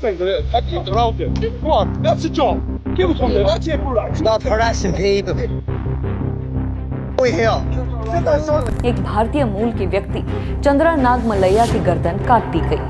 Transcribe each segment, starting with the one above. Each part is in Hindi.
think that I keep around you. Come on, that's a job. Give us one. That's it, bro. Stop harassing people. We here. एक भारतीय मूल के व्यक्ति चंद्रा नाग मलैया की गर्दन काट दी गई।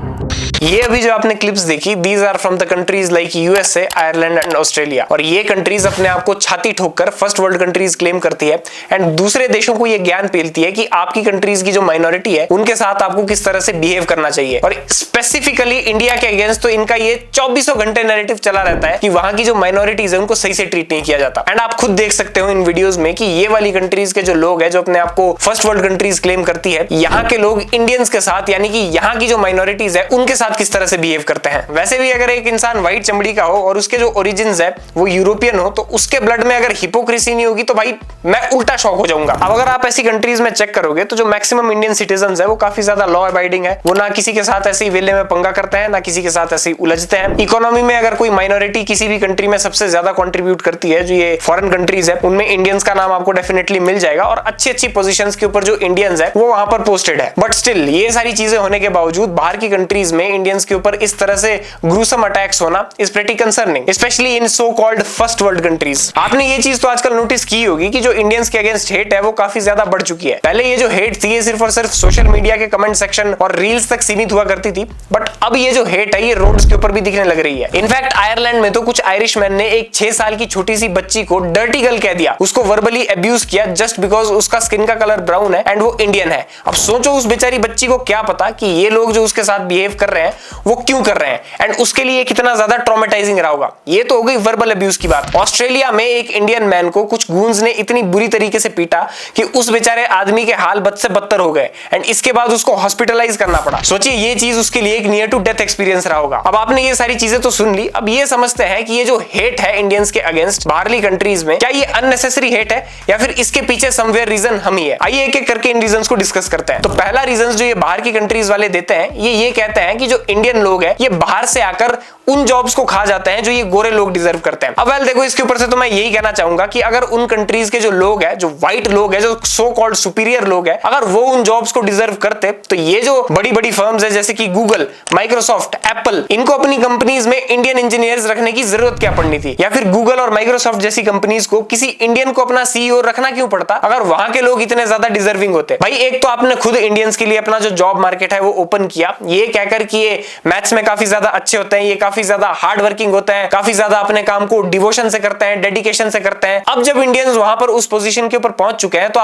ये अभी जो आपने क्लिप्स देखी, these are from the countries like USA, Ireland and Australia. और ये कंट्रीज अपने आप को छाती ठोककर फर्स्ट वर्ल्ड कंट्रीज क्लेम करती है एंड दूसरे देशों को ये ज्ञान पेलती है कि आपकी कंट्रीज की जो माइनॉरिटी है उनके साथ आपको किस तरह से बिहेव करना चाहिए। और स्पेसिफिकली इंडिया के अगेंस्ट तो इनका ये 24 घंटे नैरेटिव चला रहता है कि वहां की जो माइनॉरिटीज है उनको सही से ट्रीट नहीं किया जाता। एंड आप खुद देख सकते हो इन वीडियोस में कि ये वाली कंट्रीज के जो लोग हैं जो अपने आप को फर्स्ट वर्ल्ड कंट्रीज क्लेम करती है, यहाँ के लोग इंडियंस के साथ यानी कि यहाँ की जो माइनॉरिटीज है उनके साथ किस तरह से बिहेव करते हैं। वैसे भी अगर एक इंसान व्हाइट चमड़ी का हो और उसके जो ओरिजिन्स है वो यूरोपियन हो तो उसके ब्लड में अगर हिपोक्रेसी नहीं होगी तो भाई मैं उल्टा शॉक हो जाऊंगा। अब अगर आप ऐसी कंट्रीज में चेक करोगे तो जो मैक्सिमम इंडियन सिटीजंस है वो काफी ज्यादा लॉ अबाइडिंग है, वो ना किसी के साथ ऐसे ही वेले में पंगा करते हैं, ना किसी के साथ ऐसे ही उलझते हैं। इकोनॉमी में अगर कोई माइनॉरिटी किसी भी कंट्री में सबसे ज्यादा कंट्रीब्यूट करती है, जो ये फॉरेन कंट्रीज है, उनमें इंडियंस का नाम आपको डेफिनेटली मिल जाएगा और अच्छी अच्छी पोजीशंस के ऊपर जो इंडियंस है वो वहां पर पोस्टेड है। बट स्टिल ये सारी चीजें होने के बावजूद बाहर की कंट्रीज में इंडियंस के ऊपर इस तरह से ग्रूसम अटैक्स होना is pretty concerning, specially in so called first world countries. आपने ये चीज तो आजकल नोटिस की होगी कि जो इंडियंस के अगेंस्ट हेट है वो काफी ज्यादा बढ़ चुकी है। पहले ये जो हेट थी ये सिर्फ और सिर्फ सोशल मीडिया के कमेंट सेक्शन और रील्स तक सीमित हुआ करती थी, बट अब ये जो हेट है ये रोड्स के ऊपर भी दिखने लग रही है। इनफैक्ट आयरलैंड में तो कुछ आयरिशमैन ने एक 6 साल की छोटी सी बच्ची को डर्टी गर्ल कह दिया, उसको वर्बली अब्यूज किया जस्ट बिकॉज उसका स्किन का कलर ब्राउन है एंड वो इंडियन है। अब सोचो उस बेचारी बच्ची को क्या पता कि ये लोग जो उसके साथ बिहेव कर रहे हैं वो क्यों कर रहे हैं एंड उसके लिए कितना ज्यादा ट्रॉमेटाइजिंग रहा होगा। ये तो हो गई वर्बल अब्यूज की बात। ऑस्ट्रेलिया में एक इंडियन मैन को कुछ गूंज ने इतनी बुरी तरीके से पीटा कि उस बेचारे आदमी के हाल बद से बदतर हो गए एंड इसके बाद उसको हॉस्पिटलाइज करना पड़ा। सोचिए ये चीज उसके लिए एक नियर टू डेथ एक्सपीरियंस रहा होगा। अब आपने ये सारी चीजें तो सुन ली, अब ये समझते हैं कि ये जो हेट है इंडियंस के अगेंस्ट बाहरली कंट्रीज में, क्या ये अननेसेसरी हेट है या फिर इसके पीछे समवेयर रीजन हम ही है। आइए एक एक करके इन रीजंस को डिस्कस करते हैं। तो पहला रीजन जो ये बाहर की कंट्रीज वाले देते हैं ये कहते हैं कि जो इंडियन लोग हैं ये बाहर से आकर उन जॉब्स को खा जाते हैं जो ये गोरे लोग डिजर्व करते हैं। अब वेल देखो इसके ऊपर से तो मैं यही कहना चाहूंगा कि अगर उन कंट्रीज के जो लोग हैं, जो व्हाइट लोग हैं, जो सो कॉल्ड सुपीरियर लोग हैं, अगर वो उन जॉब्स को डिजर्व करते तो ये जो बड़ी बड़ी फर्म्स है जैसे कि गूगल, माइक्रोसॉफ्ट, एप्पल, इनको अपनी कंपनीज में इंडियन इंजीनियर्स रखने की जरूरत क्या पड़नी थी, या फिर गूगल और माइक्रोसॉफ्ट जैसी कंपनीज को किसी इंडियन को अपना सीईओ रखना क्यों पड़ता अगर वहां के लोग इतने ज्यादा डिजर्विंग होते। भाई एक तो आपने खुद इंडियंस के लिए अपना जो जॉब मार्केट है वो ओपन किया, ये कहकर कि ये मैथ्स में काफी ज्यादा अच्छे होते हैं, ये काफी ज्यादा हार्ड वर्किंग होते हैं, काफी ज्यादा अपने काम को डिवोशन से करते हैं, डेडिकेशन से करते हैं। अब जब इंडियंस वहां पर उस पोजीशन के ऊपर पहुंच चुके हैं तो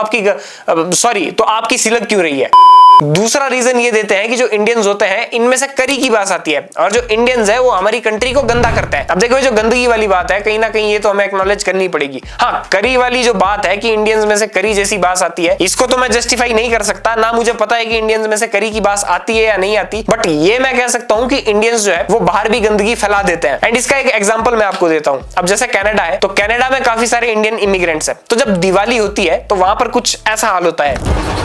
आपकी सिलक क्यों रही है। दूसरा रीजन ये देते हैं कि जो इंडियंस होते हैं इनमें से करी की बात आती है और जो इंडियंस है वो हमारी कंट्री को गंदा करते हैं। अब देखो जो गंदगी वाली बात है कहीं ना कहीं ये तो हमें एक्नॉलेज करनी पड़ेगी। हाँ, करी वाली जो बात है कि इंडियंस में से करी जैसी बात आती है, इसको तो मैं जस्टिफाई नहीं कर सकता, ना मुझे पता है कि इंडियंस में से करी की बात आती है या नहीं आती, बट ये मैं कह सकता हूं कि इंडियंस जो है वो बाहर भी गंदगी फैला देते हैं। एंड इसका एक एग्जांपल मैं आपको देता हूं। अब जैसे कनाडा है तो कनाडा में काफी सारे इंडियन इमिग्रेंट्स है, तो जब दिवाली होती है तो वहां पर कुछ ऐसा हाल होता है।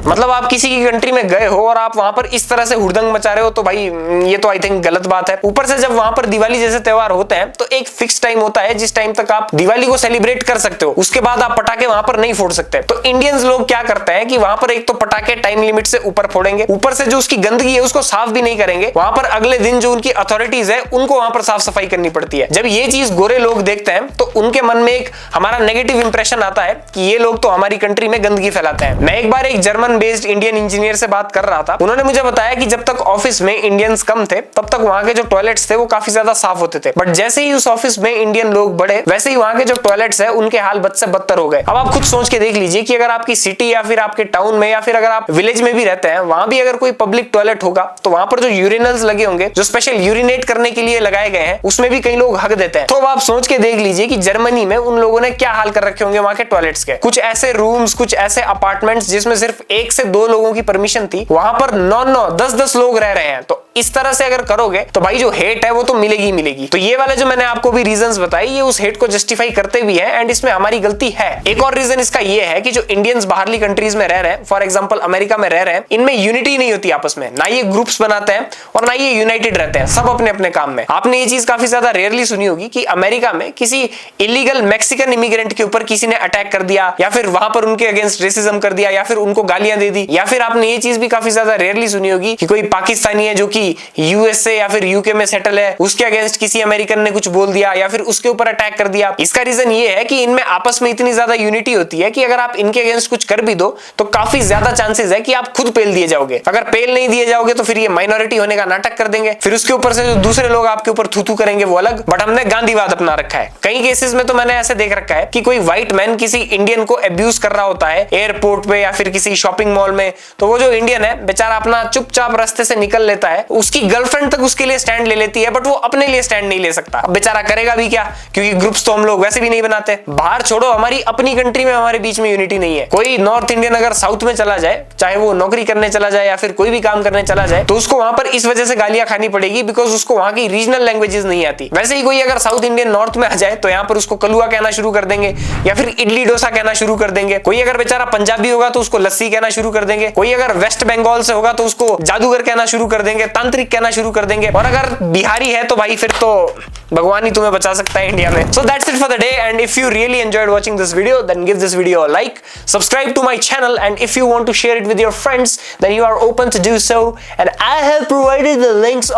मतलब आप किसी की कंट्री में गए हो और आप वहां पर इस तरह से हुड़दंग मचा रहे हो तो भाई ये तो आई थिंक गलत बात है। ऊपर से जब वहां पर दिवाली जैसे त्योहार होते हैं तो एक फिक्स टाइम होता है जिस टाइम तक आप दिवाली को सेलिब्रेट कर सकते हो, उसके बाद आप पटाखे वहां पर नहीं फोड़ सकते। तो इंडियंस लोग क्या करते हैं कि वहां पर एक तो पटाखे टाइम लिमिट से ऊपर फोड़ेंगे, ऊपर से जो उसकी गंदगी है उसको साफ भी नहीं करेंगे। वहां पर अगले दिन जो उनकी अथॉरिटीज है उनको वहां पर साफ सफाई करनी पड़ती है। जब ये चीज गोरे लोग देखते हैं तो उनके मन में एक हमारा नेगेटिव इंप्रेशन आता है कि ये लोग तो हमारी कंट्री में गंदगी फैलाते हैं। मैं एक बार एक जर्मन बेस्ड इंडियन इंजीनियर से बात कर रहा था, उन्होंने मुझे बताया कि जब तक ऑफिस में इंडियंस कम थे तब तक वहां के जो टॉयलेट्स थे वो काफी ज्यादा साफ होते थे, बट जैसे ही उस ऑफिस में इंडियन लोग बढ़े वैसे ही वहां के जो टॉयलेट्स है उनके हाल बद से बदतर हो गए। अब आप खुद सोच के देख लीजिए कि अगर आपकी सिटी या फिर आपके टाउन में या फिर अगर आप विलेज में भी रहते हैं वहां भी अगर कोई पब्लिक टॉयलेट होगा तो वहां पर जो यूरिनल्स लगे होंगे जो स्पेशल यूरिनेट करने के लिए लगाए गए हैं उसमें भी कई लोग हक देते हैं। तो आप सोच के देख लीजिए कि जर्मनी में उन लोगों ने क्या हाल कर रखे होंगे वहां के टॉयलेट्स के। कुछ ऐसे रूम्स, कुछ ऐसे अपार्टमेंट्स जिसमें सिर्फ एक 1 से 2 लोगों की परमिशन थी, वहां पर 9-9, 10-10 लोग रह रहे हैं। तो इस तरह से अगर करोगे तो भाई जो हेट है वो तो मिलेगी ही मिलेगी। तो ये वाले जो मैंने आपको भी रीजंस बताए, ये उस हेट को जस्टिफाई करते भी हैं एंड इसमें हमारी गलती है। एक और रीजन इसका ये है कि जो इंडियंस बाहरली कंट्रीज में रह रहे हैं, फॉर एग्जांपल अमेरिका में रह रहे हैं, इनमें यूनिटी नहीं होती आपस में, ना ये ग्रुप्स बनाते हैं और ना ये यूनाइटेड रहते हैं, सब अपने अपने काम में। आपने ये चीज काफी ज्यादा रेयरली सुनी होगी कि अमेरिका में किसी इलीगल मैक्सिकन इमिग्रेंट के ऊपर किसी ने अटैक कर दिया, या फिर वहां पर उनके अगेंस्ट रेसिज्म कर दिया, या फिर उनको गालियां दे दी। या फिर आपने ये चीज भी काफी ज्यादा रेयरली सुनी होगी कि कोई पाकिस्तानी है जो कि यूएसए या फिर यूके में सेटल है, उसके अगेंस्ट किसी अमेरिकन ने कुछ बोल दिया या फिर उसके ऊपर अटैक कर दिया। इसका रीजन ये है कि इनमें आपस में इतनी ज्यादा यूनिटी होती है कि अगर आप इनके अगेंस्ट कुछ कर भी दो तो काफी ज्यादा चांसेस है कि आप खुद पेल दिए जाओगे। अगर पेल नहीं दिए जाओगे तो फिर ये माइनॉरिटी होने का नाटक कर देंगे, फिर उसके ऊपर से जो दूसरे लोग आपके ऊपर थू-थू करेंगे वो अलग। बट हमने गांधीवाद अपना रखा है। कई केसेस में तो मैंने ऐसे देख रखा है कि कोई व्हाइट मैन किसी इंडियन को अब्यूज कर रहा होता है एयरपोर्ट पे या फिर किसी शॉपिंग मॉल में, तो वो जो इंडियन है बेचारा अपना चुपचाप रास्ते से निकल लेता है, उसकी गर्लफ्रेंड तक उसके लिए स्टैंड ले लेती है, बट वो अपने लिए स्टैंड नहीं ले सकता। अब बेचारा करेगा भी क्या, क्योंकि ग्रुप्स तो हम लोग वैसे भी नहीं बनाते। बाहर छोड़ो, हमारी अपनी कंट्री में हमारे बीच में यूनिटी नहीं है। कोई नॉर्थ इंडियन अगर साउथ में चला जाए, चाहे वो नौकरी करने चला जाए या फिर कोई भी काम करने चला जाए, तो उसको वहां पर इस वजह से गालियां खानी पड़ेगी बिकॉज उसको वहां की रीजनल लैंग्वेजेस नहीं आती। वैसे ही कोई अगर साउथ इंडियन नॉर्थ में आ जाए तो यहाँ पर उसको कलुआ कहना शुरू कर देंगे या फिर इडली डोसा कहना शुरू कर देंगे। कोई अगर बेचारा पंजाबी होगा तो उसको लस्सी कहना शुरू कर देंगे। कोई अगर वेस्ट बंगाल से होगा तो उसको जादूगर कहना शुरू कर देंगे, तांत्रिक कहना शुरू कर देंगे। और अगर बिहारी है तो भाई फिर तो भगवान ही तुम्हें बचा सकता है इंडिया में। So that's it for the day, and if you really enjoyed watching this video, then give this video a like, subscribe to my channel, and if you want to share it with your friends, then you are open to do so. And I have provided the links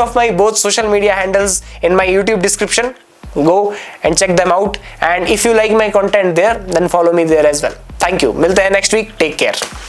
of my both social media handles in my YouTube description. Go and check them out, and if you like my content there, then follow me there as well. Thank you. मिलते हैं next week. Take care.